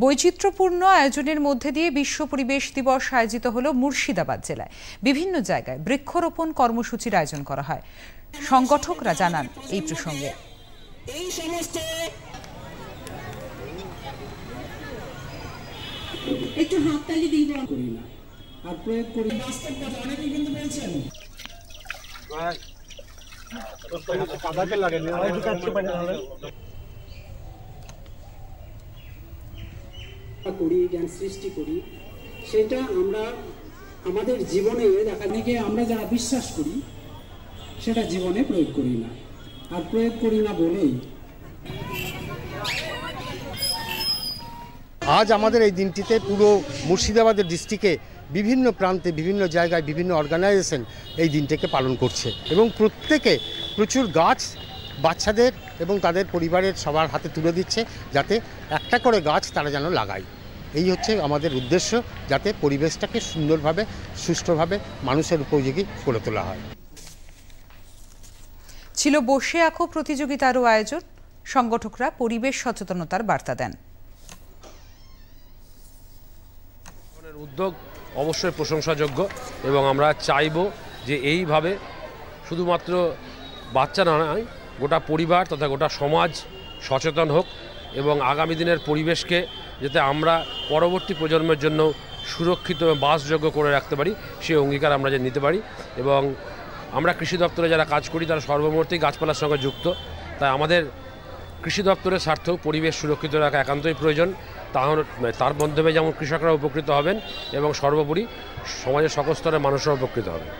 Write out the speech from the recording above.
বৈচিত্র্যপূর্ণ আয়োজনের মধ্যে দিয়ে বিশ্ব পরিবেশ দিবস আয়োজিত হলো মুর্শিদাবাদ জেলায়। বিভিন্ন জায়গায় বৃক্ষরোপণ কর্মসূচির আয়োজন করা হয়। সংগঠকরা জানান এই প্রসঙ্গে একটু হাততালি দিব করি না আর প্রয়োগ করি বাস্তব কথা অনেকেই কিন্তু বলছেন কাদাকে লাগে না আর কাটতে পারে না করি জ্ঞান সৃষ্টি করি সেটা আমরা আমাদের জীবনে দেখা থেকে আমরা যারা বিশ্বাস করি সেটা জীবনে প্রয়োগ করি না আর প্রয়োগ করি না বলেই আজ আমাদের এই দিনটিতে পুরো মুর্শিদাবাদের ডিস্ট্রিক্টে বিভিন্ন প্রান্তে বিভিন্ন জায়গায় বিভিন্ন অর্গানাইজেশন এই দিনটাকে পালন করছে এবং প্রত্যেকে প্রচুর গাছ বাচ্চাদের এবং তাদের পরিবারের সবার হাতে তুলে দিচ্ছে যাতে একটা করে গাছ তারা যেন লাগায়। এই হচ্ছে আমাদের উদ্দেশ্য, যাতে পরিবেশটাকে সুন্দরভাবে সুষ্ঠুভাবে মানুষের উপযোগী করে তোলা হয়। ছিল বসে আঁকো প্রতিযোগিতারও আয়োজন। সংগঠকরা পরিবেশ সচেতনতার বার্তা দেন। উদ্যোগ অবশ্যই প্রশংসাযোগ্য এবং আমরা চাইব যে এইভাবে শুধুমাত্র বাচ্চা নয়, গোটা পরিবার তথা গোটা সমাজ সচেতন হোক এবং আগামী দিনের পরিবেশকে যাতে আমরা পরবর্তী প্রজন্মের জন্য সুরক্ষিত বাসযোগ্য করে রাখতে পারি সেই অঙ্গীকার আমরা যে নিতে পারি। এবং আমরা কৃষি দপ্তরে যারা কাজ করি তারা সর্বমূর্তেই গাছপালার সঙ্গে যুক্ত, তাই আমাদের কৃষি দপ্তরের স্বার্থেও পরিবেশ সুরক্ষিত রাখা একান্তই প্রয়োজন। তার মাধ্যমে যেমন কৃষকরা উপকৃত হবেন এবং সর্বোপরি সমাজের সকল স্তরের মানুষরা উপকৃত হবেন।